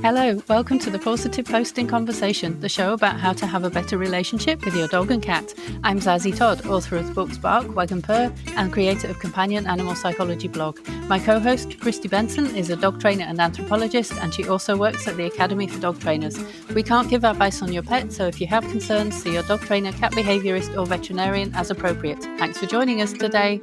Hello, welcome to the Positive Posting Conversation, the show about how to have a better relationship with your dog and cat. I'm Zazie Todd, author of the books Bark, Wag and Purr, and creator of companion animal psychology blog. My co-host, Kristi Benson, is a dog trainer and anthropologist, and she also works at the Academy for Dog Trainers. We can't give advice on your pet, so if you have concerns, see your dog trainer, cat behaviourist, or veterinarian as appropriate. Thanks for joining us today.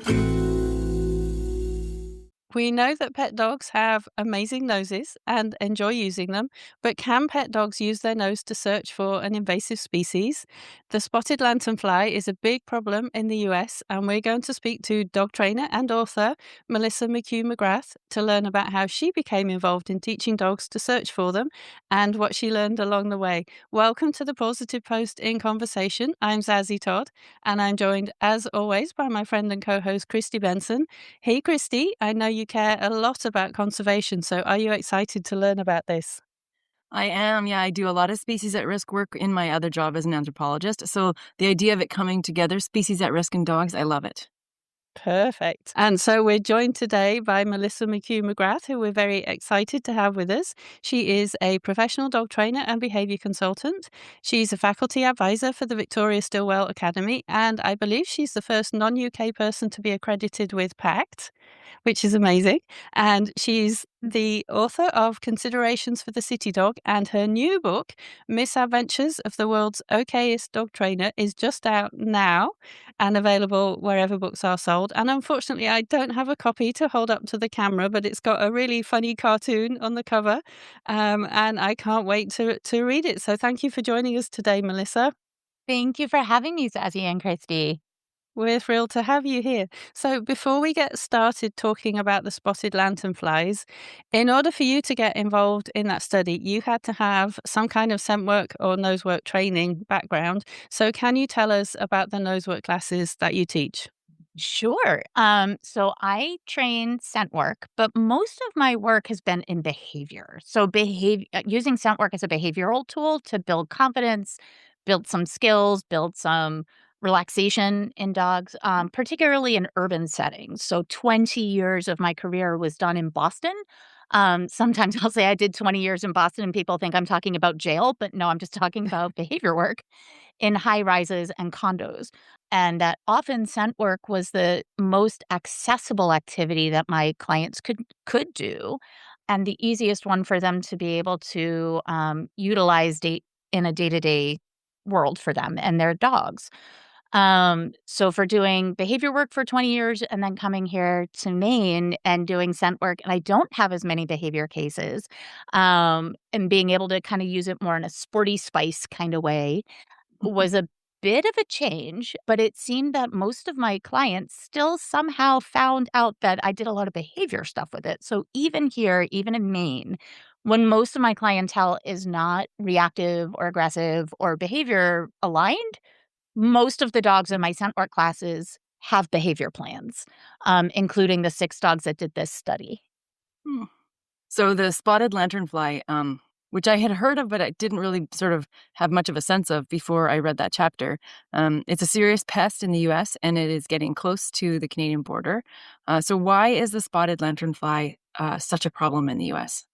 We know that pet dogs have amazing noses and enjoy using them, but can pet dogs use their nose to search for an invasive species? The spotted lanternfly is a big problem in the US, and we're going to speak to dog trainer and author Melissa McCue-McGrath to learn about how she became involved in teaching dogs to search for them and what she learned along the way. Welcome to the Positive Post in Conversation. I'm Zazie Todd, and I'm joined, as always, by my friend and co-host Kristi Benson. Hey, Kristi, I know you care a lot about conservation, so are you excited to learn about this? I am. Yeah, I do a lot of species at risk work in my other job as an anthropologist. So the idea of it coming together, species at risk in dogs, I love it. Perfect. And so we're joined today by Melissa McCue-McGrath, who we're very excited to have with us. She is a professional dog trainer and behaviour consultant. She's a faculty advisor for the Victoria Stilwell Academy, and I believe she's the first non-UK person to be accredited with PACT, which is amazing. And she's the author of Considerations for the City Dog, and her new book, Misadventures of the World's Okayest Dog Trainer, is just out now and available wherever books are sold. And unfortunately, I don't have a copy to hold up to the camera, but it's got a really funny cartoon on the cover, and I can't wait to read it. So thank you for joining us today, Melissa. Thank you for having me, Zazie and Kristi. We're thrilled to have you here. So before we get started talking about the spotted lanternflies, in order for you to get involved in that study, you had to have some kind of scent work or nose work training background. So can you tell us about the nose work classes that you teach? Sure. So I train scent work, but most of my work has been in behavior. So using scent work as a behavioral tool to build confidence, build some skills, build some relaxation in dogs, particularly in urban settings. So 20 years of my career was done in Boston. Sometimes I'll say I did 20 years in Boston and people think I'm talking about jail, but no, I'm just talking about behavior work in high rises and condos. And that often scent work was the most accessible activity that my clients could do, and the easiest one for them to be able to utilize in a day-to-day world for them and their dogs. So for doing behavior work for 20 years and then coming here to Maine and doing scent work, and I don't have as many behavior cases, and being able to kind of use it more in a sporty spice kind of way was a bit of a change, but it seemed that most of my clients still somehow found out that I did a lot of behavior stuff with it. So even here, even in Maine, when most of my clientele is not reactive or aggressive or behavior aligned, most of the dogs in my scent work classes have behavior plans, including the 6 dogs that did this study. So the spotted lanternfly, which I had heard of, but I didn't really sort of have much of a sense of before I read that chapter. It's a serious pest in the US, and it is getting close to the Canadian border. So why is the spotted lanternfly such a problem in the US?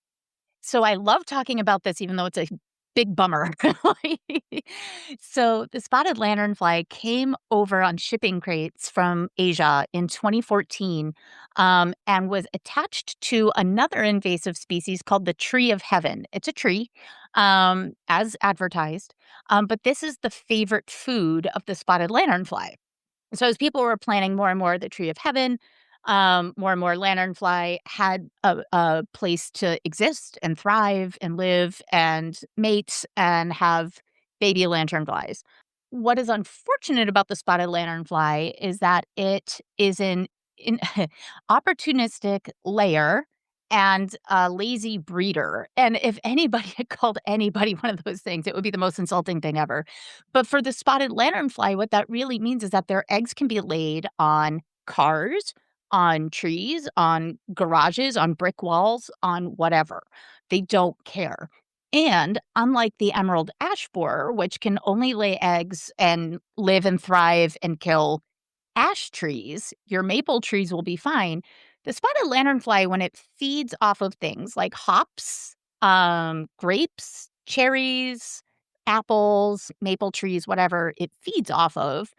So I love talking about this, even though it's a big bummer. So the spotted lanternfly came over on shipping crates from Asia in 2014, and was attached to another invasive species called the tree of heaven. It's a tree, as advertised, but this is the favorite food of the spotted lanternfly. So as people were planting more and more of the tree of heaven, more and more lanternfly had a place to exist and thrive and live and mate and have baby lanternflies. What is unfortunate about the spotted lanternfly is that it is in opportunistic layer and a lazy breeder. And if anybody had called anybody one of those things, it would be the most insulting thing ever. But for the spotted lanternfly, what that really means is that their eggs can be laid on cars, on trees, on garages, on brick walls, on whatever. They don't care. And unlike the emerald ash borer, which can only lay eggs and live and thrive and kill ash trees, your maple trees will be fine. The spotted lanternfly, when it feeds off of things like hops grapes, cherries, apples, maple trees, whatever it feeds off of,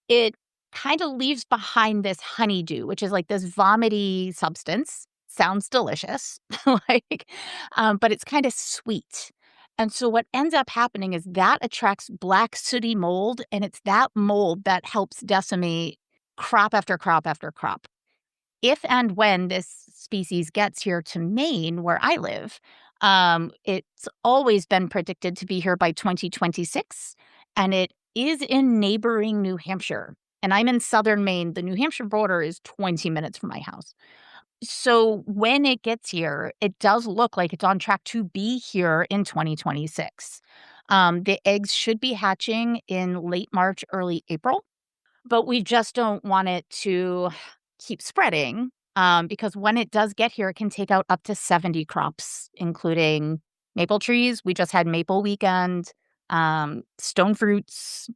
it kind of leaves behind this honeydew, which is like this vomity substance. Sounds delicious, like, but it's kind of sweet. And so what ends up happening is that attracts black sooty mold, and it's that mold that helps decimate crop after crop after crop. If and when this species gets here to Maine, where I live, it's always been predicted to be here by 2026, and it is in neighboring New Hampshire. And I'm in southern Maine. The New Hampshire border is 20 minutes from my house. So when it gets here, it does look like it's on track to be here in 2026. The eggs should be hatching in late March, early April. But we just don't want it to keep spreading, because when it does get here, it can take out up to 70 crops, including maple trees. We just had maple weekend, stone fruits,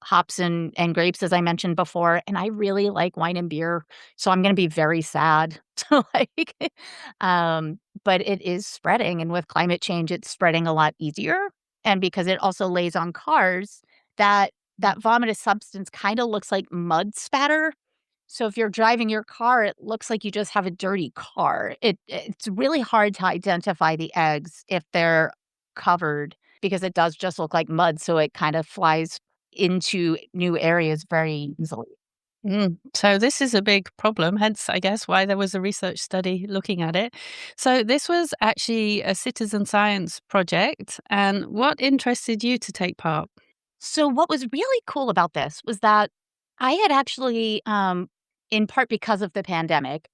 hops and grapes, as I mentioned before. And I really like wine and beer, so I'm going to be very sad to like. But it is spreading, and with climate change, it's spreading a lot easier. And because it also lays on cars, that vomitous substance kinda looks like mud spatter. So if you're driving your car, it looks like you just have a dirty car. It's really hard to identify the eggs if they're covered because it does just look like mud, so it kind of flies into new areas very easily. So this is a big problem, hence, I guess, why there was a research study looking at it. So this was actually a citizen science project. And what interested you to take part? So what was really cool about this was that I had actually, in part because of the pandemic,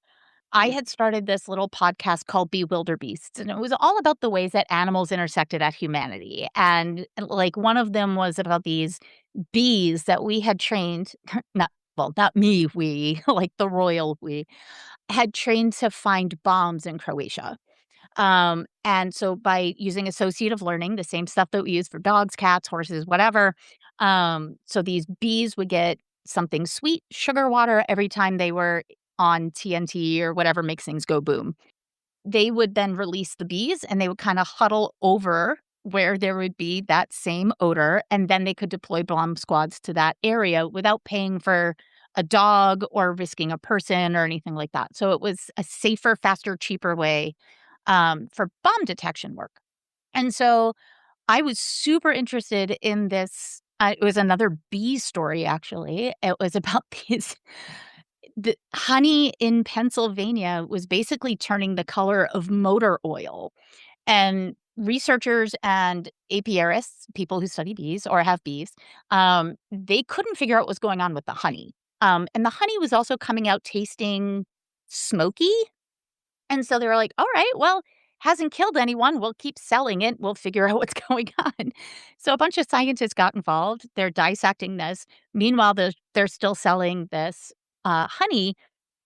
I had started this little podcast called Bewilder Beasts, and it was all about the ways that animals intersected at humanity. And like one of them was about these bees that we had trained, not well, not me, we, like the royal we, had trained to find bombs in Croatia. And so by using associative learning, the same stuff that we use for dogs, cats, horses, whatever, so these bees would get something sweet, sugar water, every time they were on TNT or whatever makes things go boom. They would then release the bees and they would kind of huddle over where there would be that same odor, and then they could deploy bomb squads to that area without paying for a dog or risking a person or anything like that. So it was a safer, faster, cheaper way for bomb detection work. And so I was super interested in this. It was another bee story, actually. It was about these. The honey in Pennsylvania was basically turning the color of motor oil. And researchers and apiarists, people who study bees or have bees, they couldn't figure out what was going on with the honey. And the honey was also coming out tasting smoky. And so they were like, "All right, well, hasn't killed anyone. We'll keep selling it. We'll figure out what's going on." So a bunch of scientists got involved. They're dissecting this. Meanwhile, they're still selling this honey.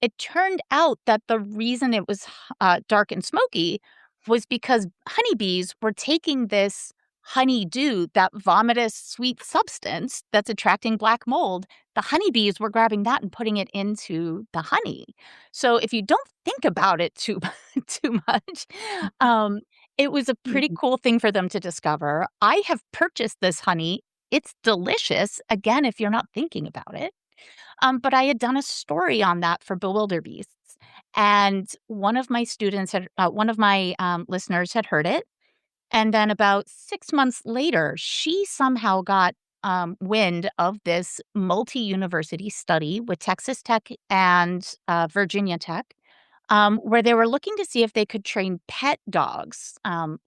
It turned out that the reason it was dark and smoky was because honeybees were taking this honeydew, that vomitous sweet substance that's attracting black mold. The honeybees were grabbing that and putting it into the honey. So if you don't think about it too too much, um, it was a pretty Mhm. cool thing for them to discover. I have purchased this honey. It's delicious. Again, if you're not thinking about it. But I had done a story on that for Bewilder Beasts, and one of my listeners had heard it, and then about 6 months later, she somehow got wind of this multi-university study with Texas Tech and Virginia Tech, where they were looking to see if they could train pet dogs,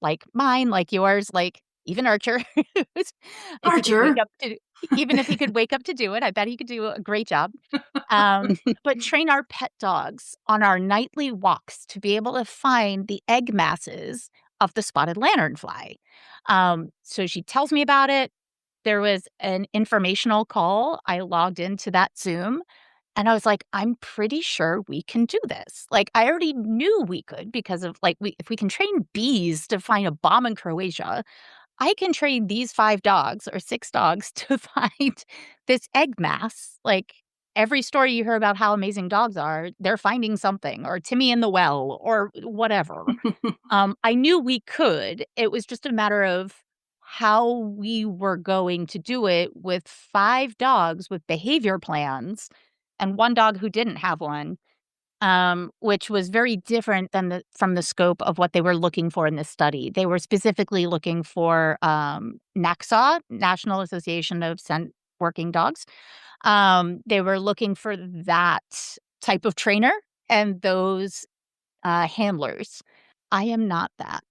like mine, like yours, like even Archer, if he could wake Archer. up to even if he could wake up to do it, I bet he could do a great job. But train our pet dogs on our nightly walks to be able to find the egg masses of the spotted lanternfly. So she tells me about it. There was an informational call. I logged into that Zoom and I was like, I'm pretty sure we can do this. Like, I already knew we could because of like, if we can train bees to find a bomb in Croatia, I can train these 5 dogs or 6 dogs to find this egg mass. Like, every story you hear about how amazing dogs are, they're finding something, or Timmy in the well, or whatever. I knew we could. It was just a matter of how we were going to do it with 5 dogs with behavior plans and 1 dog who didn't have one, which was very different than from the scope of what they were looking for in this study. They were specifically looking for, NACSA, National Association of Scent Working Dogs. They were looking for that type of trainer and those, handlers. I am not that.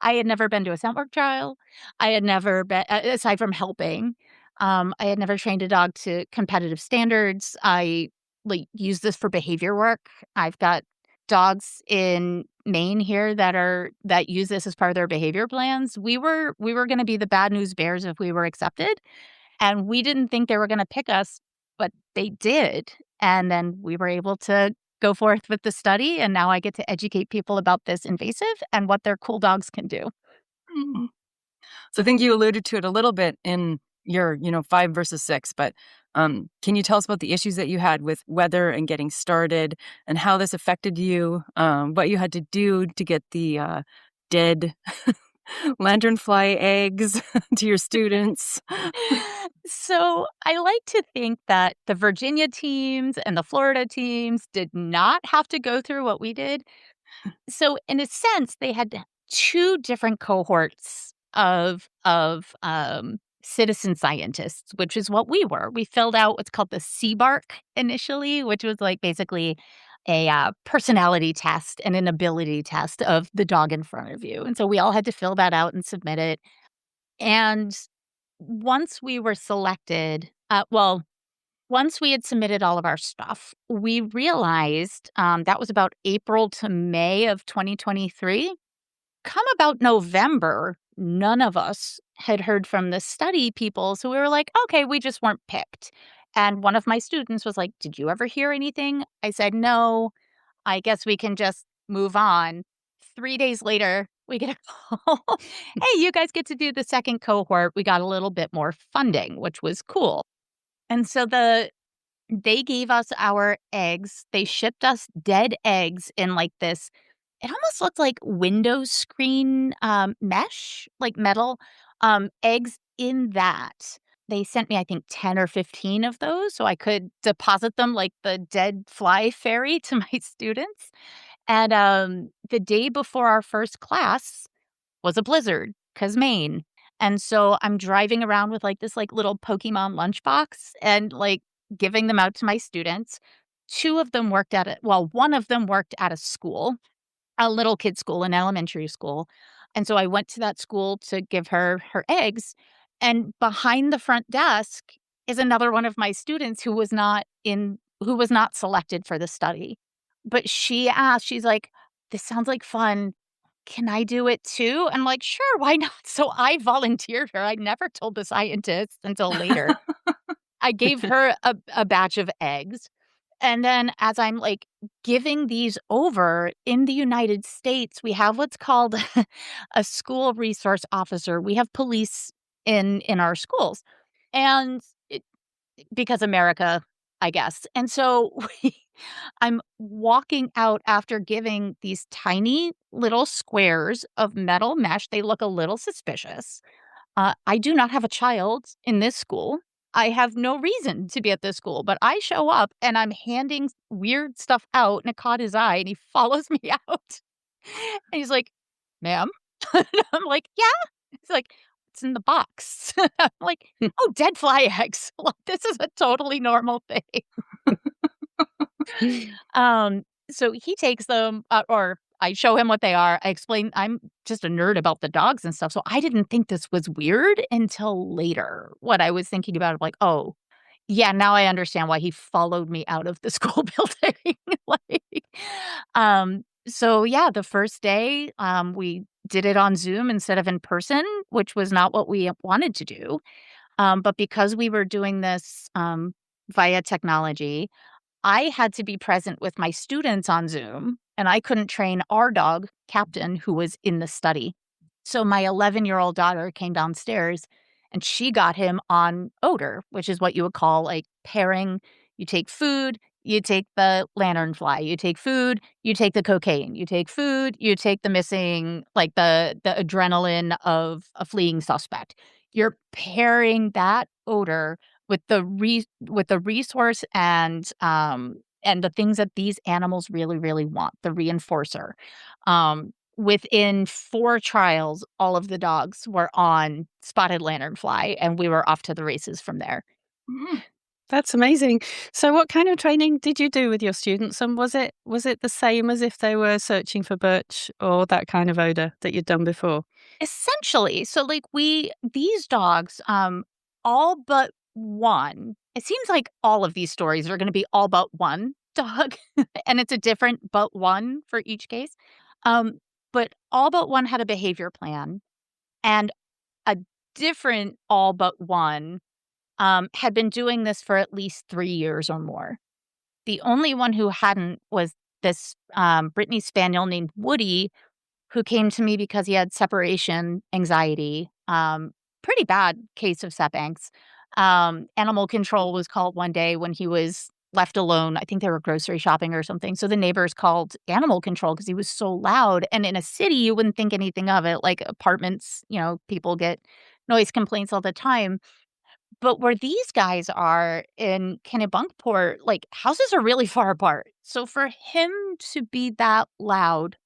I had never been to a scent work trial. I had never been aside from helping, I had never trained a dog to competitive standards. I, like, use this for behavior work. I've got dogs in Maine here that use this as part of their behavior plans. We were gonna be the bad news bears if we were accepted, and we didn't think they were gonna pick us, but they did, and then we were able to go forth with the study, and now I get to educate people about this invasive and what their cool dogs can do. Mm. So I think you alluded to it a little bit in your, 5 versus 6, but can you tell us about the issues that you had with weather and getting started and how this affected you, what you had to do to get the dead lanternfly eggs to your students? So, I like to think that the Virginia teams and the Florida teams did not have to go through what we did. So, in a sense, they had 2 different cohorts of citizen scientists, which is what we were. We filled out what's called the CBARC initially, which was, like, basically a, personality test and an ability test of the dog in front of you, and so we all had to fill that out and submit it, and once we were selected, once we had submitted all of our stuff, we realized, that was about April to May of 2023. Come about November, none of us had heard from the study people, so we were like, "Okay, we just weren't picked." And one of my students was like, "Did you ever hear anything?" I said, "No, I guess we can just move on." 3 days later, we get a call, "Hey, you guys get to do the second cohort. We got a little bit more funding," which was cool. And so they gave us our eggs. They shipped us dead eggs in, like, this it almost looked like window screen, mesh, like metal, eggs in that. They sent me, I think, 10 or 15 of those so I could deposit them like the dead fly fairy to my students. And, the day before our first class was a blizzard, 'cause Maine. And so I'm driving around with, like, this, like, little Pokemon lunchbox and, like, giving them out to my students. 2 of them worked at one of them worked at a little kid school, an elementary school, and so I went to that school to give her her eggs, and behind the front desk is another one of my students who was not selected for the study. But she asked, she's like, "This sounds like fun. Can I do it too?" I'm like, "Sure, why not?" So I volunteered her. I never told the scientists until later. I gave her a batch of eggs, and then as I'm, like, giving these over in the United States, we have what's called a school resource officer. We have police in our schools, and because America, I guess. And so I'm walking out after giving these tiny little squares of metal mesh. They look a little suspicious. I do not have a child in this school. I have no reason to be at this school, but I show up and I'm handing weird stuff out, and it caught his eye, and he follows me out. And he's like, "Ma'am?" And I'm like, "Yeah." He's like, "It's in the box." I'm like, "Oh, dead fly eggs." Like, this is a totally normal thing. Um, so he takes them, or I show him what they are. I explain I'm just a nerd about the dogs and stuff, so I didn't think this was weird until later. What I was thinking about, like, "Oh, yeah, now I understand why he followed me out of the school building." Like, so yeah, the first day, we did it on Zoom instead of in person, which was not what we wanted to do. But because we were doing this, via technology, I had to be present with my students on Zoom, and I couldn't train our dog, Captain, who was in the study. So my 11-year-old daughter came downstairs And she got him on odor, which is what you would call like pairing. You take food, you take the lanternfly, you take food, you take the cocaine, you take food, you take the missing, like the adrenaline of a fleeing suspect. You're pairing that odor with with the resource and the things that these animals really, really want, the reinforcer. Within 4 trials, all of the dogs were on spotted lanternfly, and we were off to the races from there. Mhm. That's amazing. So what kind of training did you do with your students, and was it the same as if they were searching for birch or that kind of odor that you'd done before? Essentially, so, like, these dogs, all but one, it seems like all of these stories are gonna be all but one dog, and it's a different but one for each case. Um, but all but one had a behavior plan, and a different all but one, had been doing this for at least 3 years or more. The only one who hadn't was this, Brittany Spaniel named Woody, who came to me because he had separation anxiety, pretty bad case of septanx. Animal control was called one day when he was left alone. I think they were grocery shopping or something. So the neighbors called animal control because he was so loud. And in a city, you wouldn't think anything of it. Like apartments, people get noise complaints all the time. But where these guys are in Kennebunkport, like houses are really far apart. So for him to be that loud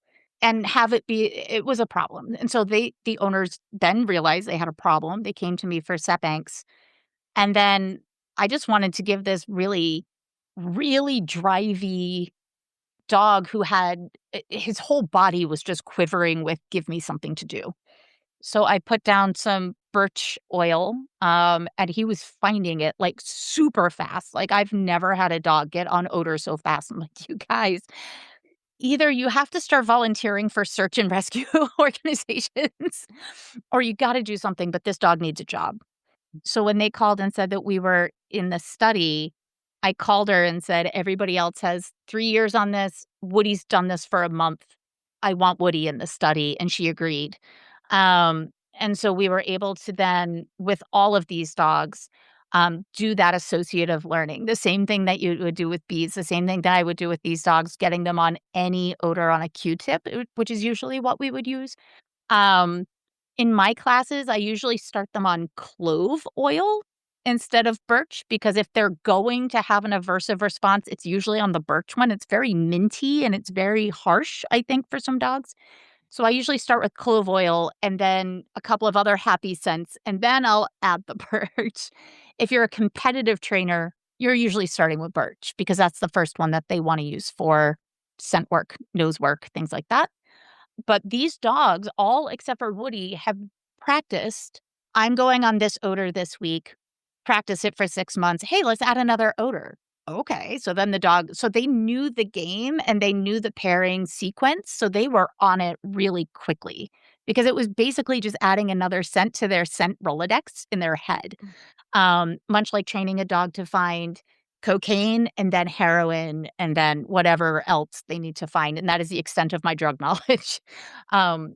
and have it was a problem. And so the owners then realized they had a problem. They came to me for septanx. And then I just wanted to give this really, really drivey dog who had his whole body was just quivering with give me something to do. So I put down some birch oil, and he was finding it like super fast. Like I've never had a dog get on odor so fast. I'm like, you guys, either you have to start volunteering for search and rescue organizations or you got to do something, but this dog needs a job. So when they called and said that we were in the study, I called her and said, everybody else has 3 years on this. Woody's done this for a month. I want Woody in the study. And she agreed. And so we were able to then, with all of these dogs, do that associative learning. The same thing that you would do with bees, the same thing that I would do with these dogs, getting them on any odor on a Q-tip, which is usually what we would use. Um, in my classes, I usually start them on clove oil instead of birch because if they're going to have an aversive response, it's usually on the birch one. It's very minty and it's very harsh, I think, for some dogs. So I usually start with clove oil and then a couple of other happy scents, and then I'll add the birch. If you're a competitive trainer, you're usually starting with birch because that's the first one that they want to use for scent work, nose work, things like that. But these dogs, all except for Woody, have practiced. I'm going on this odor this week. Practice it for 6 months. Hey, let's add another odor. Okay. So then so they knew the game and they knew the pairing sequence. So they were on it really quickly because it was basically just adding another scent to their scent Rolodex in their head. Much like training a dog to find cocaine and then heroin and then whatever else they need to find. And that is the extent of my drug knowledge. Um,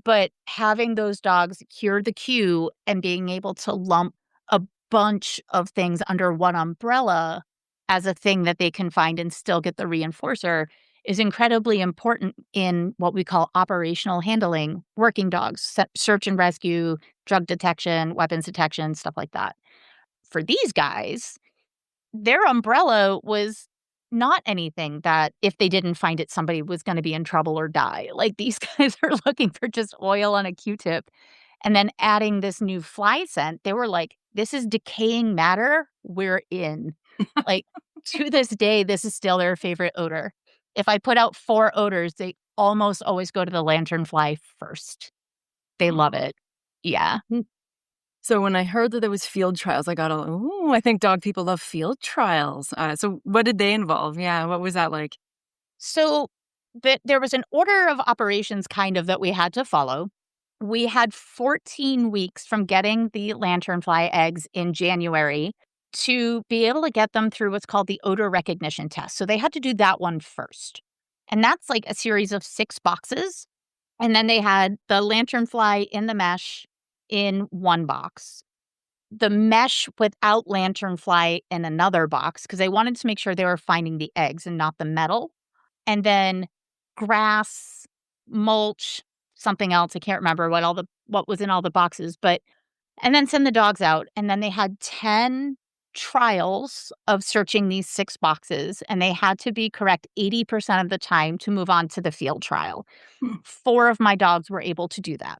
but having those dogs hear the cue and being able to lump a bunch of things under one umbrella as a thing that they can find and still get the reinforcer is incredibly important in what we call operational handling, working dogs, search and rescue, drug detection, weapons detection, stuff like that. For these guys, their umbrella was not anything that if they didn't find it, somebody was gonna be in trouble or die. Like, these guys are looking for just oil on a Q-tip and then adding this new fly scent. They were like, "This is decaying matter. We're in." Like, to this day, this is still their favorite odor. If I put out 4 odors, they almost always go to the lanternfly first. They love Aw. it. Yeah. So when I heard that there was field trials, I got all, ooh, I think dog people love field trials. So what did they involve? Yeah, what was that like? So there was an order of operations kind of that we had to follow. We had 14 weeks from getting the lanternfly eggs in January to be able to get them through what's called the odor recognition test. So they had to do that one first. And that's like a series of 6 boxes. And then they had the lanternfly in the mesh in one box. the mesh without lanternfly in another box because they wanted to make sure they were finding the eggs and not the metal. And then grass, mulch, something else. I can't remember what was in all the boxes, and then send the dogs out. And then they had 10 trials of searching these 6 boxes, and they had to be correct 80% of the time to move on to the field trial. Hmm. 4 of my dogs were able to do that.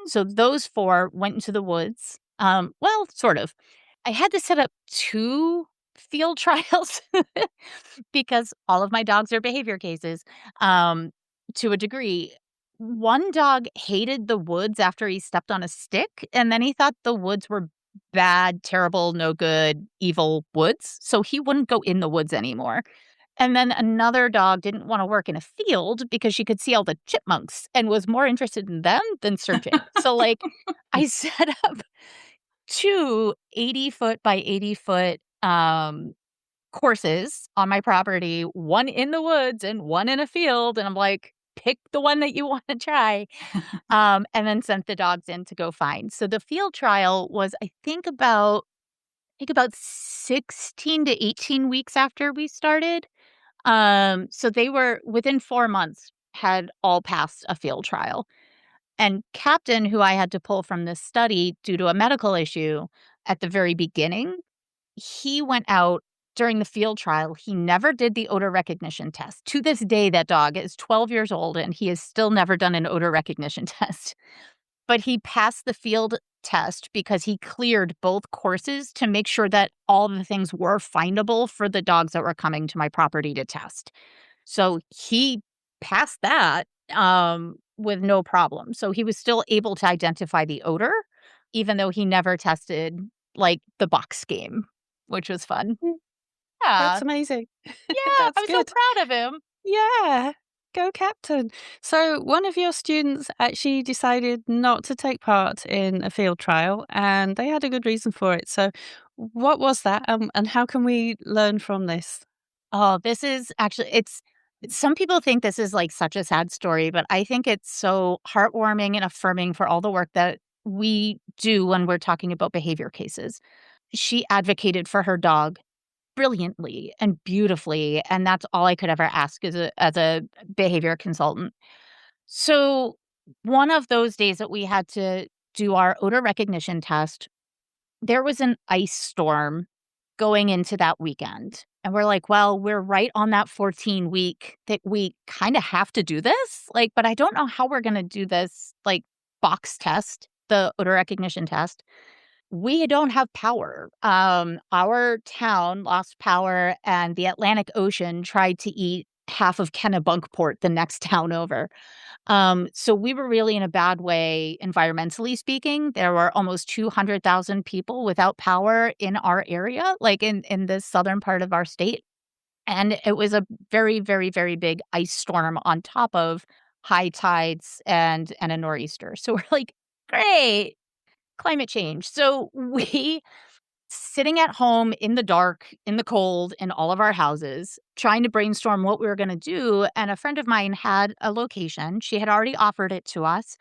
So those 4 went into the woods. Well, sort of. I had to set up 2 field trials because all of my dogs are behavior cases, to a degree. One dog hated the woods after he stepped on a stick, and then he thought the woods were bad, terrible, no good, evil woods, so he wouldn't go in the woods anymore. And then another dog didn't wanna work in a field because she could see all the chipmunks and was more interested in them than searching. So, like, I set up 2 80-foot by 80-foot, courses on my property, one in the woods and one in a field, and I'm like, "Pick the one that you wanna try," and then sent the dogs in to go find. So the field trial was, I think about 16 to 18 weeks after we started. So they were within 4 months, had all passed a field trial. And Captain, who I had to pull from this study due to a medical issue at the very beginning, he went out during the field trial. He never did the odor recognition test. To this day, that dog is 12 years old, and he has still never done an odor recognition test. But he passed the field test because he cleared both courses to make sure that all the things were findable for the dogs that were coming to my property to test. So he passed that, with no problem. So he was still able to identify the odor, even though he never tested, like, the box game, which was fun. Mm, Yeah. That's amazing. Yeah, I That's was so good. proud of him. Yeah, go Captain. So one of your students actually decided not to take part in a field trial, and they had a good reason for it. So what was that, and how can we learn from this? Oh, this is actually it's some people think this is, like, such a sad story, but I think it's so heartwarming and affirming for all the work that we do when we're talking about behavior cases. She advocated for her dog brilliantly and beautifully, and that's all I could ever ask as a behavior consultant. So, one of those days that we had to do our odor recognition test, there was an ice storm going into that weekend. And we're like, well, we're right on that 14 week that we kind of have to do this. Like, but I don't know how we're going to do this, like, box test, the odor recognition test. We don't have power. Our town lost power, and the Atlantic Ocean tried to eat half of Kennebunkport, the next town over. So we were really in a bad way, environmentally speaking. There were almost 200,000 people without power in our area, like in the southern part of our state. And it was a very, very, very big ice storm on top of high tides and a nor'easter. So we're like, great, climate change. So we sitting at home in the dark, in the cold, in all of our houses, trying to brainstorm what we were gonna do, and a friend of mine had a location. She had already offered it to us,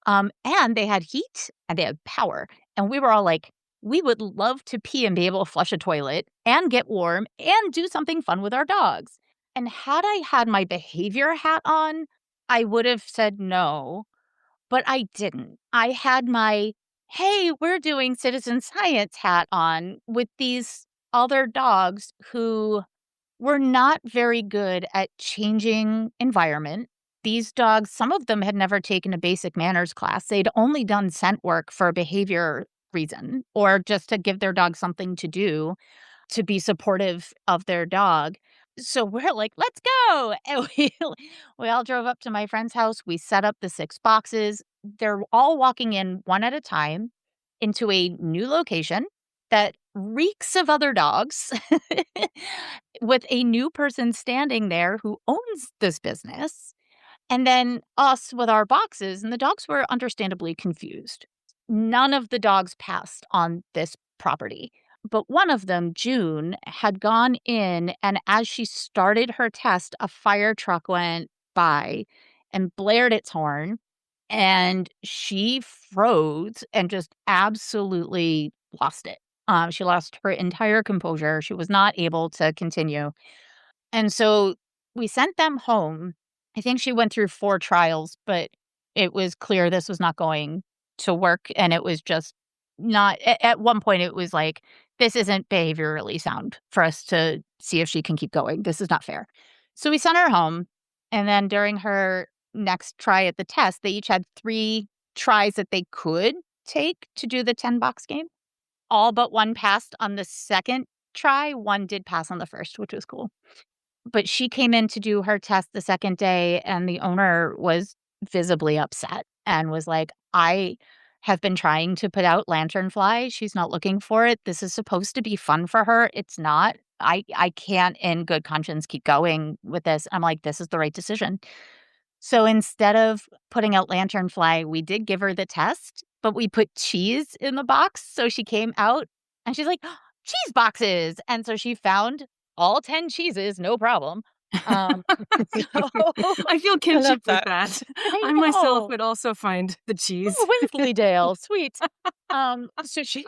and they had heat and they had power, and we were all like, "We would love to pee and be able to flush a toilet and get warm and do something fun with our dogs." And had I had my behavior hat on, I would have said no, but I didn't. I had my, "Hey, we're doing citizen science" hat on with these other dogs who were not very good at changing environment. These dogs, some of them had never taken a basic manners class. They'd only done scent work for a behavior reason or just to give their dog something to do to be supportive of their dog. So we're like, "Let's go." And we all drove up to my friend's house. We set up the 6 boxes. They're all walking in one at a time into a new location that reeks of other dogs with a new person standing there who owns this business. And then us with our boxes, and the dogs were understandably confused. None of the dogs passed on this property, but one of them, June, had gone in, and as she started her test, a fire truck went by and blared its horn, and she froze and just absolutely lost it. She lost her entire composure. She was not able to continue. And so we sent them home. I think she went through 4 trials, but it was clear this was not going to work, and it was just not at one point, it was like, "This isn't behaviorally sound for us to see if she can keep going. This is not fair." So we sent her home, and then during her next try at the test, they each had 3 tries that they could take to do the 10-box game. All but 1 passed on the second try, 1 did pass on the first, which was cool. But she came in to do her test the second day, and the owner was visibly upset and was like, "I have been trying to put out lanternfly. She's not looking for it. This is supposed to be fun for her. It's not. I can't in good conscience keep going with this." I'm like, "This is the right decision." So instead of putting out lanternfly, we did give her the test, but we put cheese in the box. So she came out and she's like, "Cheese boxes." And so she found all 10 cheeses, no problem. Um, so I feel I love kinship with that. that. I I myself know. would also find the cheese. Oh, Wensleydale, sweet. So she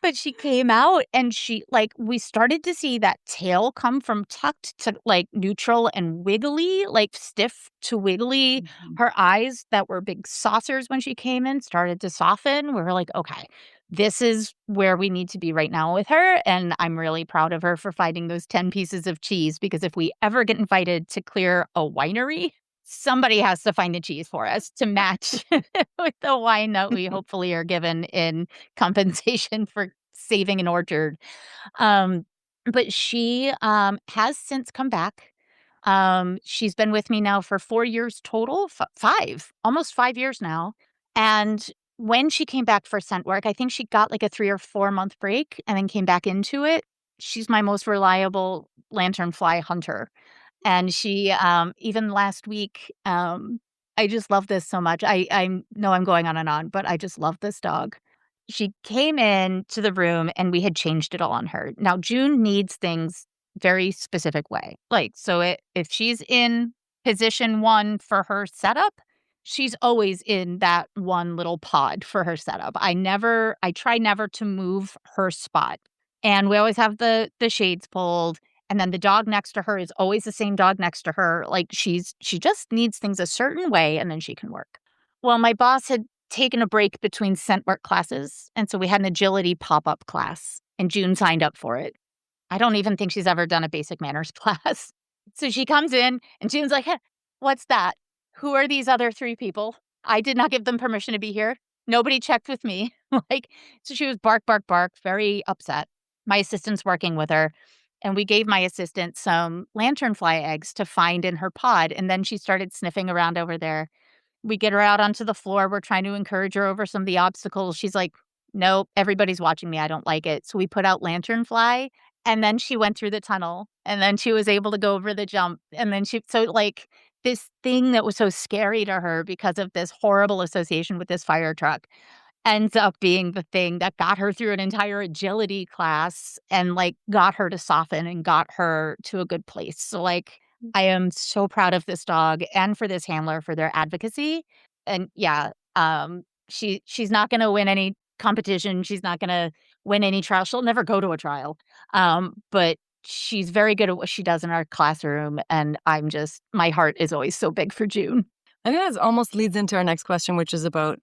but she came out and she like, we started to see that tail come from tucked to, like, neutral and wiggly, like, stiff to wiggly. Mhm. Her eyes that were big saucers when she came in started to soften. We were like, "Okay, this is where we need to be right now with her," and I'm really proud of her for finding those 10 pieces of cheese, because if we ever get invited to clear a winery, somebody has to find the cheese for us to match with the wine that we hopefully are given in compensation for saving an orchard. Um, but she, has since come back. She's been with me now for 4 years total, 5, almost 5 years now, and when she came back for scent work, I think she got, like, a 3 or 4-month break and then came back into it. She's my most reliable lanternfly hunter. And she, even last week, I just love this so much. I know I'm going on and on, but I just love this dog. She came in to the room and we had changed it all on her. Now June needs things very specific way. Like, so if she's in position 1 for her setup, she's always in that one little pod for her setup. I try never to move her spot. And we always have the shades pulled, and then the dog next to her is always the same dog next to her. Like, she just needs things a certain way, and then she can work. Well, my boss had taken a break between scent work classes, and so we had an agility pop-up class, and June signed up for it. I don't even think she's ever done a basic manners class. So she comes in, and June's like, "Huh, what's that? Who are these other 3 people? I did not give them permission to be here. Nobody checked with me." Like, so she was bark, bark, bark, very upset. My assistant's working with her, and we gave my assistant some lanternfly eggs to find in her pod, and then she started sniffing around over there. We get her out onto the floor, we're trying to encourage her over some of the obstacles. She's like, "Nope, everybody's watching me, I don't like it." So we put out lanternfly, and then she went through the tunnel, and then she was able to go over the jump, and then like, this thing that was so scary to her because of this horrible association with this fire truck ends up being the thing that got her through an entire agility class and, like, got her to soften and got her to a good place. So, like, I am so proud of this dog and for this handler for their advocacy. And yeah, she's not gonna win any competition. She's not gonna win any trial. She'll never go to a trial. But she's very good at what she does in our classroom, and my heart is always so big for June. I think that almost leads into our next question, which is about,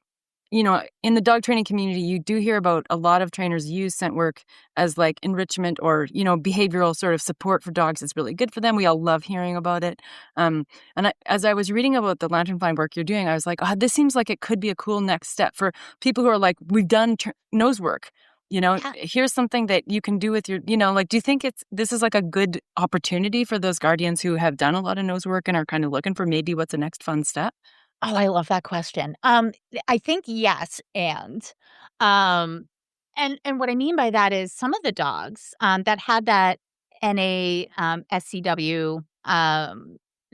in the dog training community, you do hear about a lot of trainers use scent work as like enrichment or, behavioral sort of support for dogs. It's really good for them. We all love hearing about it. As I was reading about the lanternfly work you're doing, I was like, oh, this seems like it could be a cool next step for people who are like, we've done nose work. Yeah. Here's something that you can do with your, like, do you think this is like a good opportunity for those guardians who have done a lot of nose work and are kind of looking for maybe what's the next fun step? Oh, I love that question. I think yes, um, and what I mean by that is some of the dogs that had that NA SCW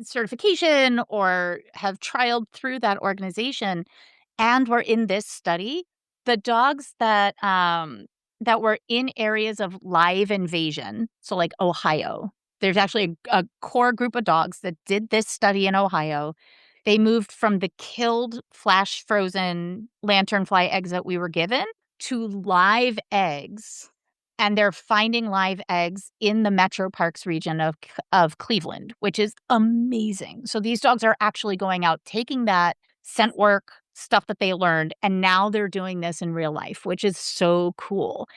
certification or have trialed through that organization and were in this study, the dogs that were in areas of live invasion, so like Ohio. There's actually a core group of dogs that did this study in Ohio. They moved from the killed flash frozen lanternfly eggs that we were given to live eggs, and they're finding live eggs in the Metro Parks region of Cleveland, which is amazing. So these dogs are actually going out, taking that scent work stuff that they learned, and now they're doing this in real life, which is so cool.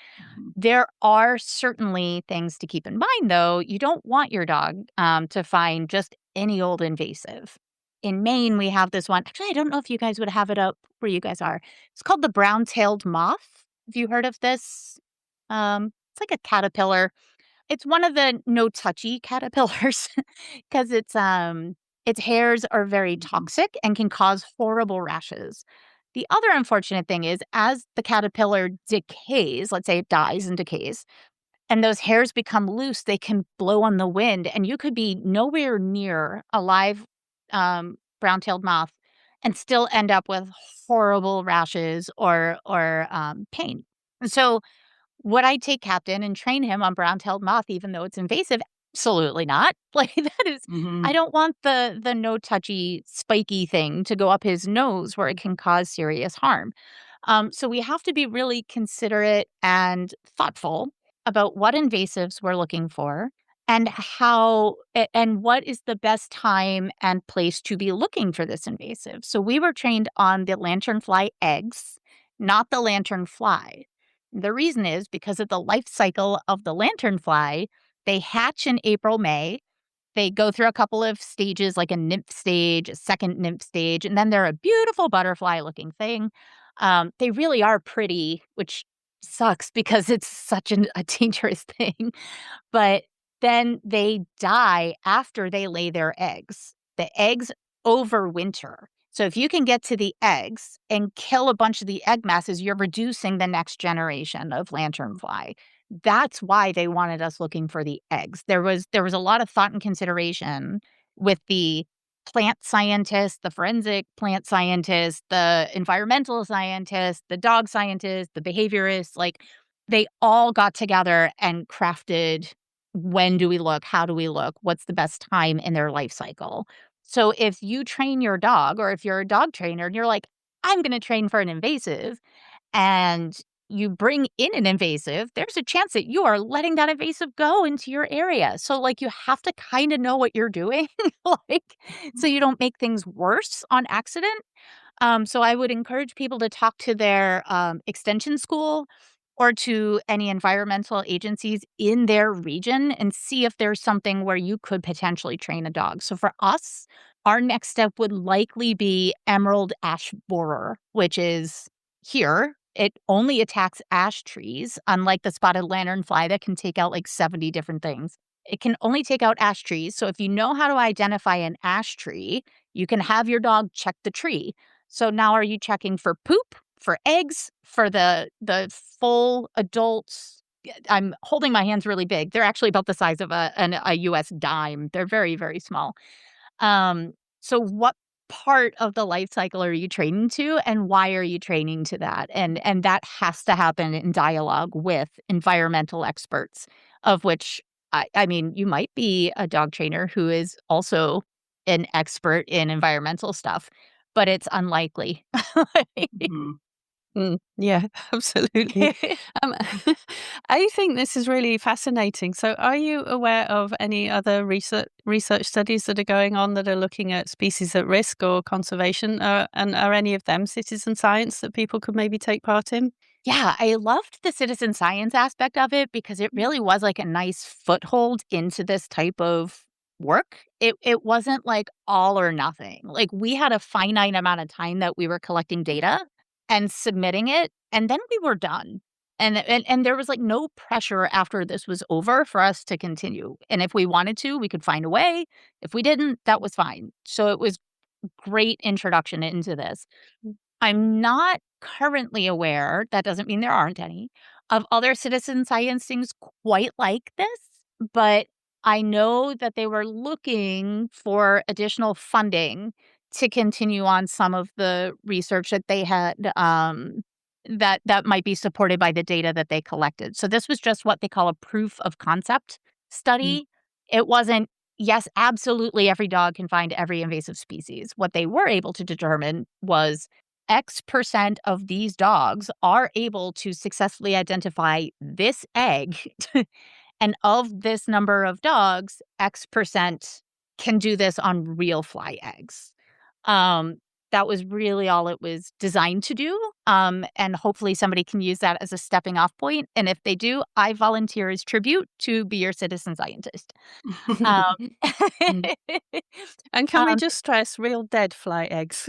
There are certainly things to keep in mind, though. You don't want your dog to find just any old invasive. In Maine, we have this one. Actually, I don't know if you guys would have it up where you guys are. It's called the brown-tailed moth. Have you heard of this? It's like a caterpillar. It's one of the no-touchy caterpillars because its hairs are very toxic and can cause horrible rashes. The other unfortunate thing is as the caterpillar decays, let's say it dies and decays, and those hairs become loose, they can blow on the wind, and you could be nowhere near a live brown-tailed moth and still end up with horrible rashes or pain. So would I take Captain and train him on brown-tailed moth even though it's invasive? Absolutely not. Like, that is Mhm. I don't want the no-touchy, spiky thing to go up his nose where it can cause serious harm. So we have to be really considerate and thoughtful about what invasives we're looking for and and what is the best time and place to be looking for this invasive. So we were trained on the lanternfly eggs, not the lanternfly. The reason is because of the life cycle of the lanternfly. They hatch in April, May. They go through a couple of stages, like a nymph stage, a second nymph stage, and then they're a beautiful butterfly-looking thing. They really are pretty, which sucks because it's such a dangerous thing. But then they die after they lay their eggs. The eggs overwinter. So if you can get to the eggs and kill a bunch of the egg masses, you're reducing the next generation of lanternfly. That's why they wanted us looking for the eggs. There was a lot of thought and consideration with the plant scientists, the forensic plant scientists, the environmental scientists, the dog scientists, the behaviorists, like they all got together and crafted when do we look, how do we look, what's the best time in their life cycle. So if you train your dog or if you're a dog trainer and you're like, I'm going to train for an invasive and you bring in an invasive, there's a chance that you are letting that invasive go into your area. So, like, you have to kind of know what you're doing, like, so you don't make things worse on accident. So I would encourage people to talk to their extension school or to any environmental agencies in their region and see if there's something where you could potentially train a dog. So for us, our next step would likely be emerald ash borer, which is here. It only attacks ash trees, unlike the spotted lanternfly that can take out like 70 different things. It can only take out ash trees. So if you know how to identify an ash tree, you can have your dog check the tree. So now are you checking for poop, for eggs, for the full adults? I'm holding my hands really big. They're actually about the size of a US dime. They're very, very small. So what part of the life cycle are you training to and why are you training to that? And that has to happen in dialogue with environmental experts, of which I mean, you might be a dog trainer who is also an expert in environmental stuff, but it's unlikely. Mhm. Yeah, absolutely. Um, I think this is really fascinating. So, are you aware of any other research studies that are going on that are looking at species at risk or conservation? And are any of them citizen science that people could maybe take part in? Yeah, I loved the citizen science aspect of it because it really was like a nice foothold into this type of work. It wasn't like all or nothing. Like we had a finite amount of time that we were collecting data and submitting it, and then we were done. And there was like no pressure after this was over for us to continue. And if we wanted to, we could find a way. If we didn't, that was fine. So it was great introduction into this. I'm not currently aware, that doesn't mean there aren't any, of other citizen science things quite like this, but I know that they were looking for additional funding to continue on some of the research that they had, that might be supported by the data that they collected. So this was just what they call a proof of concept Mm. study. It wasn't, yes, absolutely every dog can find every invasive species. What they were able to determine was X% of these dogs are able to successfully identify this egg. And of this number of dogs, X% can do this on real fly eggs. Um, that was really all it was designed to do. And hopefully somebody can use that as a stepping off point. And if they do, I volunteer as tribute to be your citizen scientist. Um, Mm. And can we just stress real dead fly eggs?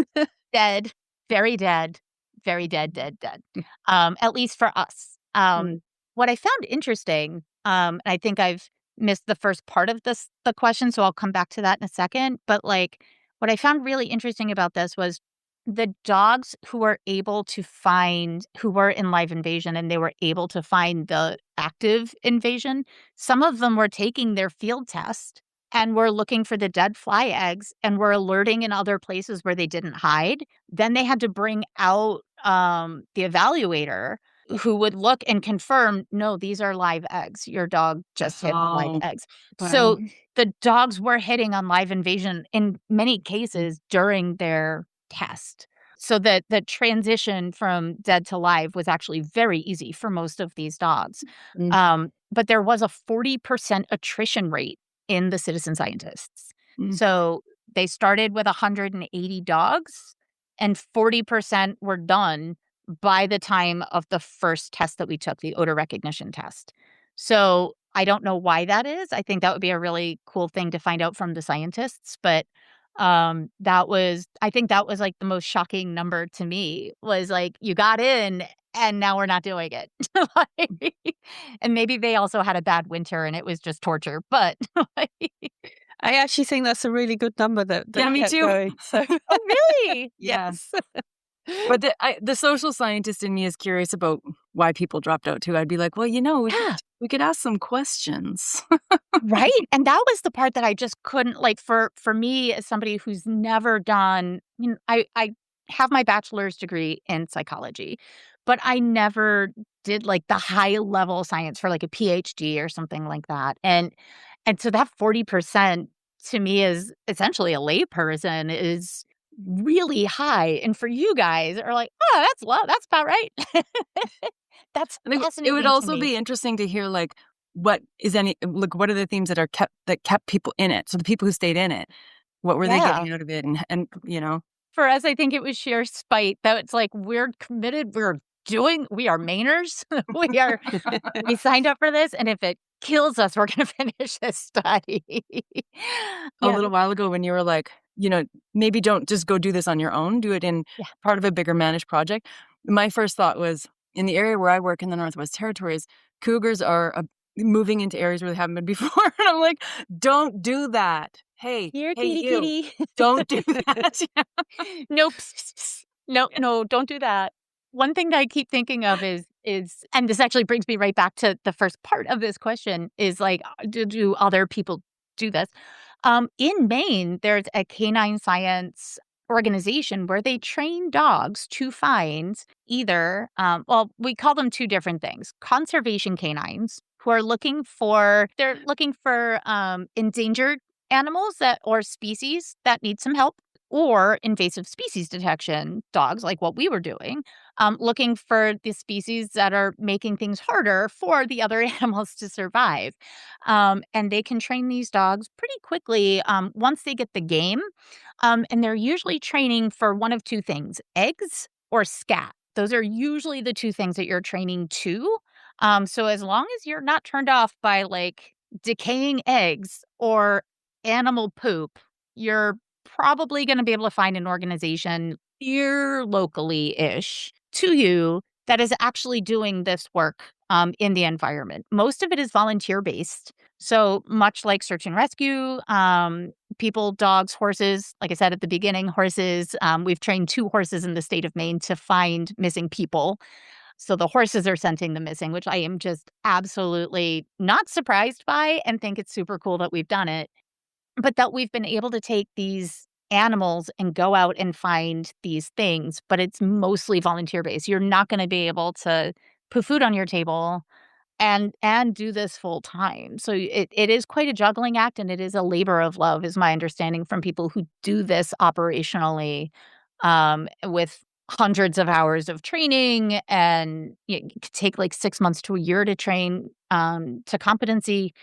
Dead, very dead, very dead, dead, dead. At least for us. Mm. What I found interesting, and I think I've missed the first part of the question, so I'll come back to that in a second. But like, what I found really interesting about this was the dogs who were able to find, who were in live invasion, and they were able to find the active invasion. Some of them were taking their field test and were looking for the dead fly eggs and were alerting in other places where they didn't hide. Then they had to bring out the evaluator who would look and confirm, no, these are live eggs. Your dog just hit live Oh, eggs. Wow. So the dogs were hitting on live invasion in many cases during their test. So that the transition from dead to live was actually very easy for most of these dogs. But there was a 40% attrition rate in the citizen scientists. Mm. So they started with 180 dogs, and 40% were done by the time of the first test that we took, the odor recognition test. So I don't know why that is. I think that would be a really cool thing to find out from the scientists. But I think that was like the most shocking number to me, was like, you got in and now we're not doing it. And maybe they also had a bad winter and it was just torture. But I actually think that's a really good number that Yeah, me kept too. going. So oh, really? Yeah. yes. But the social scientist in me is curious about why people dropped out too. I'd be like, well, Yeah. we could ask some questions. Right. And that was the part that I just couldn't, like, for me as somebody who's never done, I have my bachelor's degree in psychology, but I never did like the high level science for like a PhD or something like that. And so that 40% to me is essentially a layperson is really high. And for you guys are like, oh, that's low. That's about right. That's I think it would fascinating to also me. be interesting to hear what are the themes that kept people in it? So the people who stayed in it, what were they Yeah. getting out of it? And For us, I think it was sheer spite that it's like, we're committed, we are Mainers. We signed up for this, and if it kills us, we're gonna finish this study. a Yeah, little while ago when you were like, maybe don't just go do this on your own, do it in yeah. part of a bigger managed project. My first thought was, in the area where I work in the Northwest Territories, cougars are moving into areas where they haven't been before. And I'm like, don't do that. Hey, Here, hey, kitty, you, kitty. don't do that. Nope. No, don't do that. One thing that I keep thinking of is, and this actually brings me right back to the first part of this question, is like, do other people do this? In Maine, there's a canine science organization where they train dogs to find either, well, we call them two different things: conservation canines, who are they're looking for endangered animals or species that need some help, or invasive species detection dogs, like what we were doing, looking for the species that are making things harder for the other animals to survive. And they can train these dogs pretty quickly once they get the game. And they're usually training for one of two things: eggs or scat. Those are usually the two things that you're training to. So as long as you're not turned off by like decaying eggs or animal poop, you're probably going to be able to find an organization here locally-ish to you that is actually doing this work in the environment. Most of it is volunteer-based. So much like search and rescue, people, dogs, horses, like I said at the beginning, horses, we've trained 2 horses in the state of Maine to find missing people. So the horses are scenting the missing, which I am just absolutely not surprised by and think it's super cool that we've done it. But that we've been able to take these animals and go out and find these things, but it's mostly volunteer based. You're not gonna be able to put food on your table and do this full time. So it is quite a juggling act, and it is a labor of love, is my understanding from people who do this operationally, with hundreds of hours of training, and it could take like 6 months to a year to train to competency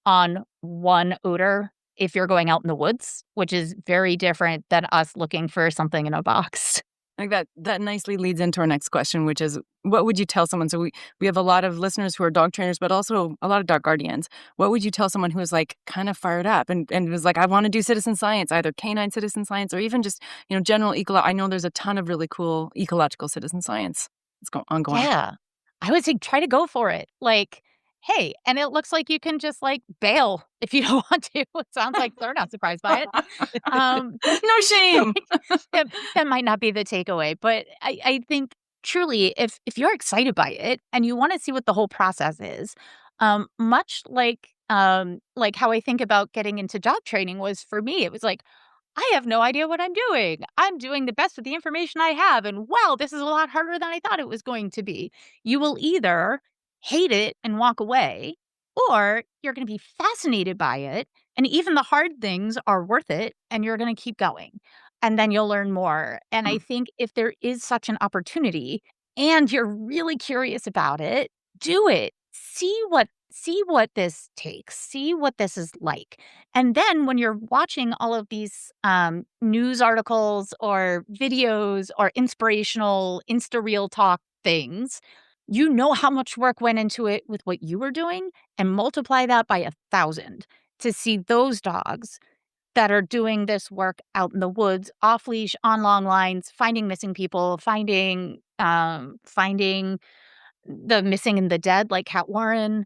on one odor if you're going out in the woods, which is very different than us looking for something in a box. Like that nicely leads into our next question, which is, what would you tell someone? So we have a lot of listeners who are dog trainers, but also a lot of dog guardians. What would you tell someone who is like kind of fired up and was like, I want to do citizen science, either canine citizen science or even just, general I know there's a ton of really cool ecological citizen science that's ongoing. Yeah. I would say try to go for it. Like, hey, and it looks like you can just like bail if you don't want to. It sounds like they're not surprised by it. No shame. That might not be the takeaway, but I think truly if you're excited by it and you want to see what the whole process is, much like how I think about getting into dog training was for me, it was like, I have no idea what I'm doing. I'm doing the best with the information I have. And wow, this is a lot harder than I thought it was going to be. You will either hate it and walk away, or you're going to be fascinated by it. And even the hard things are worth it. And you're going to keep going. And then you'll learn more. And I think if there is such an opportunity and you're really curious about it, do it. See what this takes. See what this is like. And then when you're watching all of these news articles or videos or inspirational Insta Reel talk things, you know how much work went into it with what you were doing, and multiply that by 1,000 to see those dogs that are doing this work out in the woods, off leash, on long lines, finding missing people, finding the missing and the dead, like Cat Warren.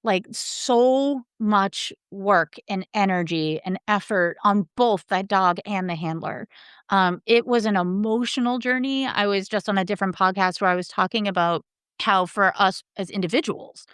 Like so much work and energy and effort on both that dog and the handler. It was an emotional journey. I was just on a different podcast where I was talking about how for us as individuals,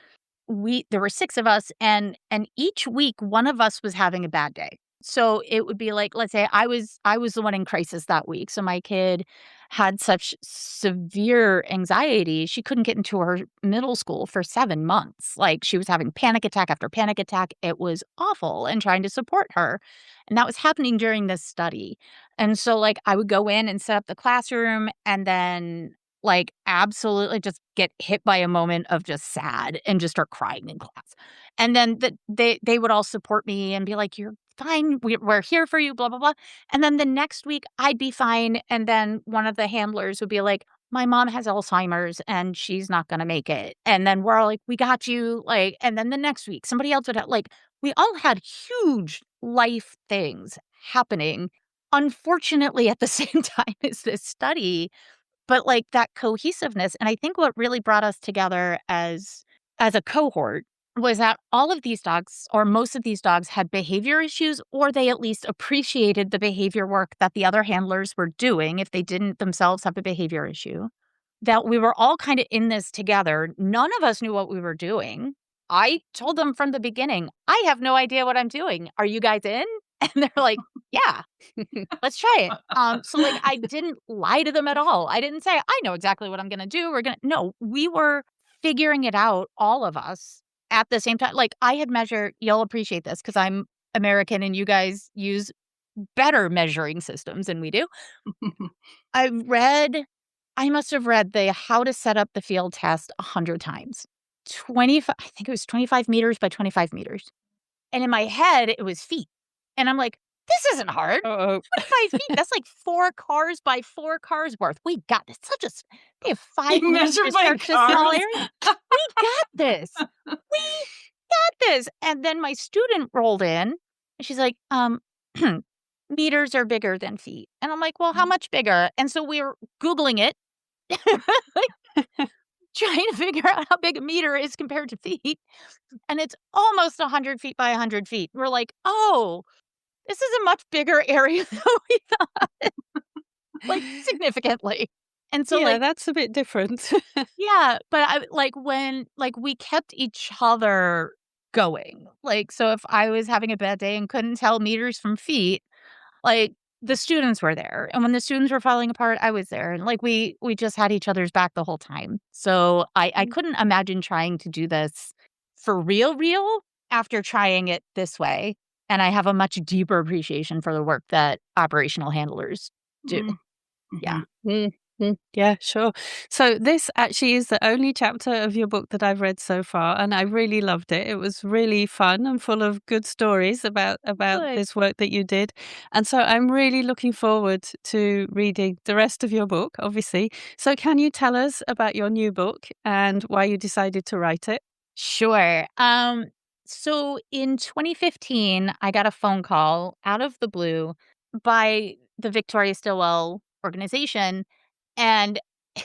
there were 6 of us, and each week one of us was having a bad day. So it would be like, let's say I was the one in crisis that week. So my kid had such severe anxiety, she couldn't get into her middle school for 7 months. Like, she was having panic attack after panic attack. It was awful, and trying to support her. And that was happening during this study. And so like I would go in and set up the classroom, and then like absolutely just get hit by a moment of just sad and just start crying in class. And then they would all support me and be like, "You're fine. We're here for you, blah, blah, blah." And then the next week I'd be fine. And then one of the handlers would be like, "My mom has Alzheimer's and she's not going to make it." And then we're all like, "We got you." Like, and then the next week somebody else would have, like, we all had huge life things happening, unfortunately, at the same time as this study. But, like, that cohesiveness, and I think what really brought us together as a cohort was that all of these dogs, or most of these dogs, had behavior issues, or they at least appreciated the behavior work that the other handlers were doing if they didn't themselves have a behavior issue. That we were all kinda in this together. None of us knew what we were doing. I told them from the beginning, "I have no idea what I'm doing. Are you guys in?" And they're like, "Yeah, let's try it." So, like, I didn't lie to them at all. I didn't say, "I know exactly what I'm gonna do. No, we were figuring it out, all of us, at the same time. Like, I had measured, you'll appreciate this because 'cause I'm American and you guys use better measuring systems than we do. I read I must have read the How to Set Up the Field test 100 times. 25 I think it was 25 meters by 25 meters. And in my head, it was feet. And I'm like, "This isn't hard. Uh-oh. 25 feet, that's like 4 cars by 4 cars worth. We got this." They have 5 You minutes measure to by search a small cars? area. We got this. We got this. And then my student rolled in, and she's like, "Meters are bigger than feet." And I'm like, "Well, how much bigger?" And so we're Googling it, like, trying to figure out how big a meter is compared to feet. And it's almost 100 feet by 100 feet. We're like, "Oh, this is a much bigger area than we thought," like, significantly. And so, Yeah, like, that's a bit different. yeah, but I like when like we kept each other going. Like, so if I was having a bad day and couldn't tell meters from feet, like, the students were there. And when the students were falling apart, I was there. And like we just had each other's back the whole time. So I couldn't imagine trying to do this for real after trying it this way. And I have a much deeper appreciation for the work that operational handlers do. Yeah. Yeah, sure. So this actually is the only chapter of your book that I've read so far, and I really loved it. It was really fun and full of good stories about Good. this work that you did. And so I'm really looking forward to reading the rest of your book, obviously. So can you tell us about your new book and why you decided to write it? Sure. So in 2015, I got a phone call out of the blue by the Victoria Stilwell organization. And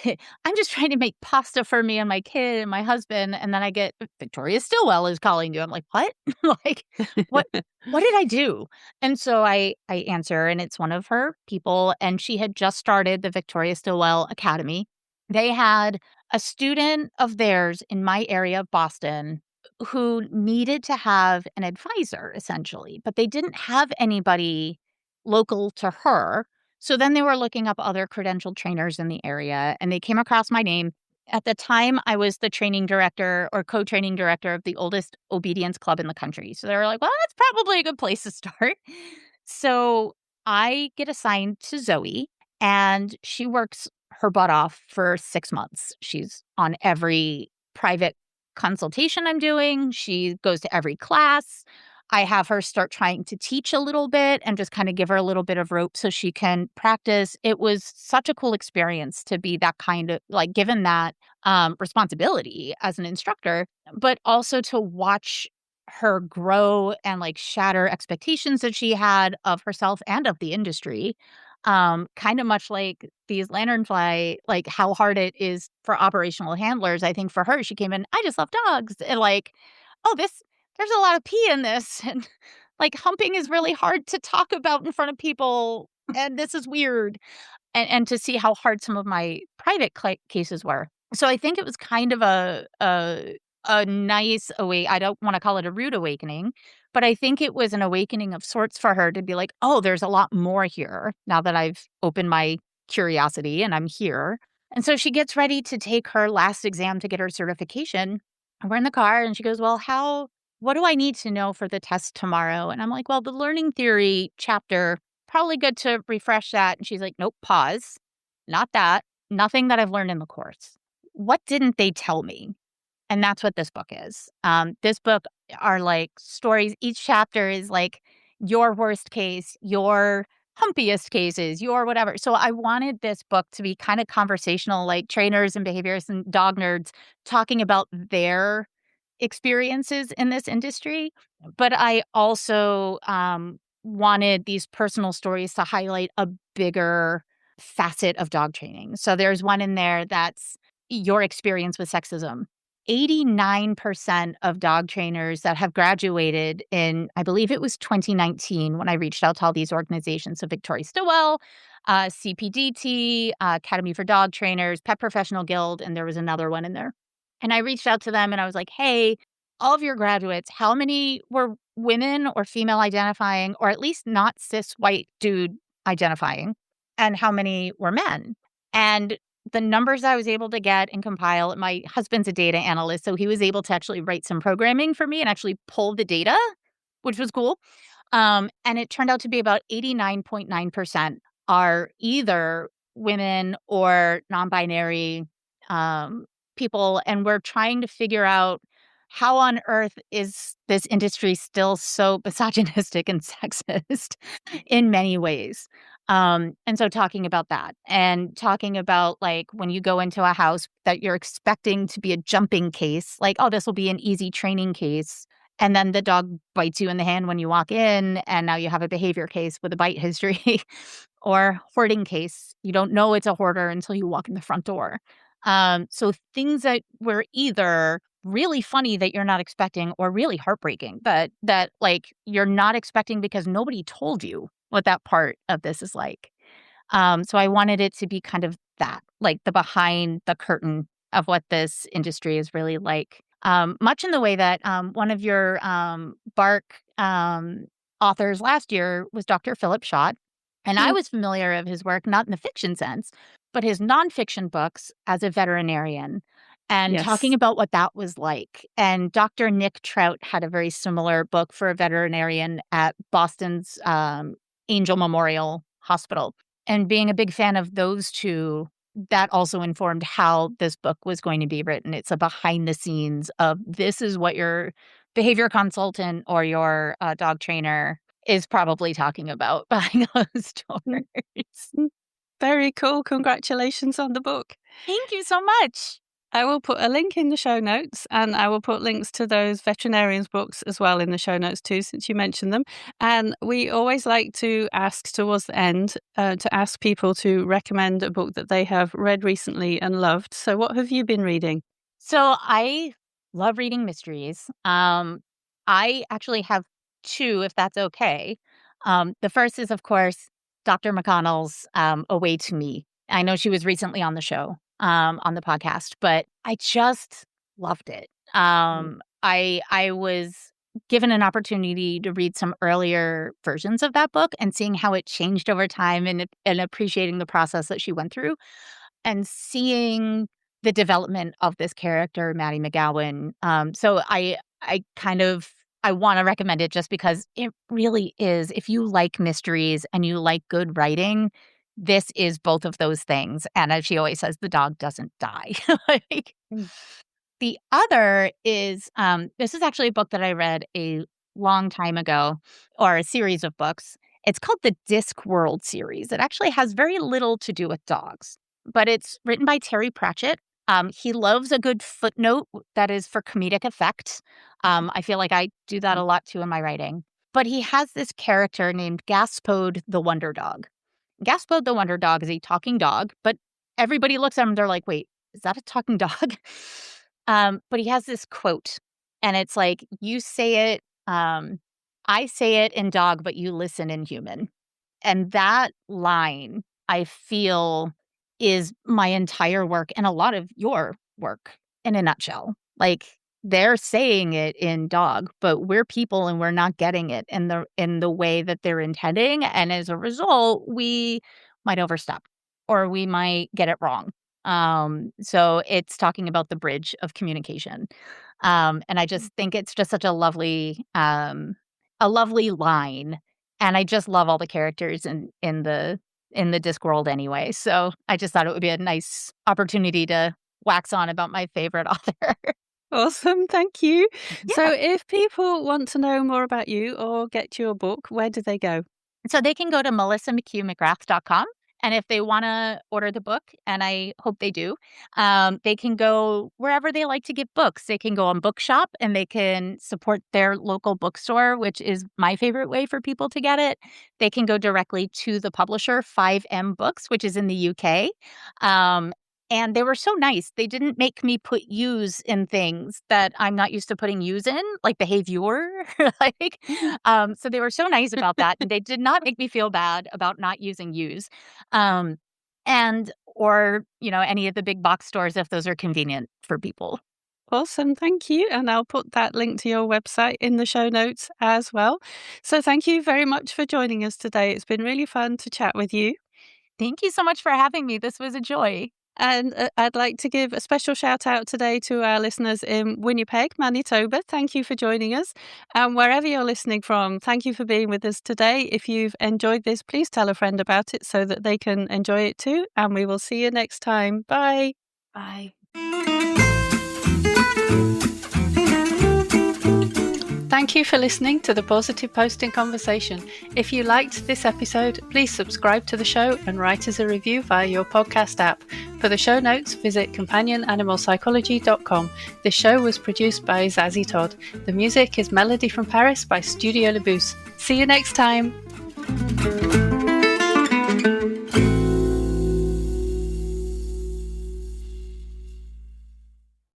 I'm just trying to make pasta for me and my kid and my husband. And then I get Victoria Stilwell is calling you. I'm like, what? Like, what? What did I do? And so I answer, and it's one of her people, and she had just started the Victoria Stilwell Academy. They had a student of theirs in my area of Boston who needed to have an advisor, essentially, but they didn't have anybody local to her. So then they were looking up other credentialed trainers in the area, and they came across my name. At the time, I was the training director or co-training director of the oldest obedience club in the country. So they were like, well, that's probably a good place to start. So I get assigned to Zoe, and she works her butt off for 6 months. She's on every private consultation I'm doing. She goes to every class. I have her start trying to teach a little bit and just kind of give her a little bit of rope so she can practice. It was such a cool experience to be that kind of like given that responsibility as an instructor, but also to watch her grow and like shatter expectations that she had of herself and of the industry. Kind of much like these lanternfly, like how hard it is for operational handlers. I think for her, she came in, I just love dogs. And like, oh, there's a lot of pee in this. And like humping is really hard to talk about in front of people. And this is weird. And to see how hard some of my private cases were. So I think it was kind of a nice I don't want to call it a rude awakening, but I think it was an awakening of sorts for her to be like, oh, there's a lot more here now that I've opened my curiosity and I'm here. And so she gets ready to take her last exam to get her certification. And we're in the car and she goes, well, what do I need to know for the test tomorrow? And I'm like, well, the learning theory chapter, probably good to refresh that. And she's like, nope, pause. Not that. Nothing that I've learned in the course. What didn't they tell me? And that's what this book is. This book are like stories. Each chapter is like your worst case, your humpiest cases, your whatever. So I wanted this book to be kind of conversational, like trainers and behaviorists and dog nerds talking about their experiences in this industry. But I also wanted these personal stories to highlight a bigger facet of dog training. So there's one in there that's your experience with sexism. 89% of dog trainers that have graduated in, I believe it was 2019 when I reached out to all these organizations. So Victoria Stilwell, CPDT, Academy for Dog Trainers, Pet Professional Guild, and there was another one in there. And I reached out to them and I was like, hey, all of your graduates, how many were women or female identifying, or at least not cis white dude identifying? And how many were men? And the numbers I was able to get and compile, my husband's a data analyst, so he was able to actually write some programming for me and actually pull the data, which was cool. And it turned out to be about 89.9% are either women or non-binary people. And we're trying to figure out how on earth is this industry still so misogynistic and sexist in many ways. And so talking about that and talking about like when you go into a house that you're expecting to be a jumping case, like, oh, this will be an easy training case. And then the dog bites you in the hand when you walk in, and now you have a behavior case with a bite history or hoarding case. You don't know it's a hoarder until you walk in the front door. So things that were either really funny that you're not expecting or really heartbreaking that like you're not expecting because nobody told you what that part of this is like. So I wanted it to be kind of that, like the behind the curtain of what this industry is really like. Much in the way that one of your Bark authors last year was Dr. Philip Schott. And I Mm. was familiar of his work, not in the fiction sense, but his nonfiction books as a veterinarian and talking Yes. about what that was like. And Dr. Nick Trout had a very similar book for a veterinarian at Boston's Angel Memorial Hospital. And being a big fan of those two, that also informed how this book was going to be written. It's a behind the scenes of this is what your behavior consultant or your dog trainer is probably talking about behind those Mm, doors. mm. Very cool. Congratulations on the book. Thank you so much. I will put a link in the show notes, and I will put links to those veterinarians' books as well in the show notes too, since you mentioned them. And we always like to ask towards the end to ask people to recommend a book that they have read recently and loved. So what have you been reading? So I love reading mysteries. I actually have two, if that's okay. The first is, of course, Dr. McConnell's A Way to Me. I know she was recently on the show, on the podcast, but I just loved it. I was given an opportunity to read some earlier versions of that book and seeing how it changed over time and appreciating the process that she went through and seeing the development of this character, Maddie McGowan. So I want to recommend it just because it really is. If you like mysteries and you like good writing, this is both of those things. And as she always says, the dog doesn't die. Like, Mm. the other is this is actually a book that I read a long time ago, or a series of books. It's called the Discworld series. It actually has very little to do with dogs, but it's written by Terry Pratchett. He loves a good footnote that is for comedic effect. I feel like I do that a lot too in my writing. But he has this character named Gaspode the Wonder Dog. Gaspode the Wonder Dog is a talking dog, but everybody looks at him and they're like, wait, is that a talking dog? But he has this quote, and it's like, you say it, I say it in dog, but you listen in human. And that line, I feel, is my entire work and a lot of your work in a nutshell. Like, they're saying it in dog, but we're people and we're not getting it in the way that they're intending. And as a result, we might overstep or we might get it wrong. So it's talking about the bridge of communication. And I just think it's just such a lovely line. And I just love all the characters in the Discworld anyway. So I just thought it would be a nice opportunity to wax on about my favorite author. Awesome. Thank you. So Yeah. if people want to know more about you or get your book, where do they go? So they can go to melissamcque-mcgrath.com. And if they want to order the book, and I hope they do, they can go wherever they like to get books. They can go on Bookshop and they can support their local bookstore, which is my favorite way for people to get it. They can go directly to the publisher, 5M Books, which is in the UK. And they were so nice. They didn't make me put yous in things that I'm not used to putting yous in, like behavior. like, so they were so nice about that. And they did not make me feel bad about not using yous. And or, any of the big box stores if those are convenient for people. Awesome. Thank you. And I'll put that link to your website in the show notes as well. So thank you very much for joining us today. It's been really fun to chat with you. Thank you so much for having me. This was a joy. And I'd like to give a special shout out today to our listeners in Winnipeg, Manitoba. Thank you for joining us. And wherever you're listening from, thank you for being with us today. If you've enjoyed this, please tell a friend about it so that they can enjoy it too. And we will see you next time. Bye. Bye. Thank you for listening to the Positive Posting Conversation. If you liked this episode, please subscribe to the show and write us a review via your podcast app. For the show notes, visit companionanimalpsychology.com. This show was produced by Zazie Todd. The music is Melody from Paris by Studio Le Bousse. See you next time.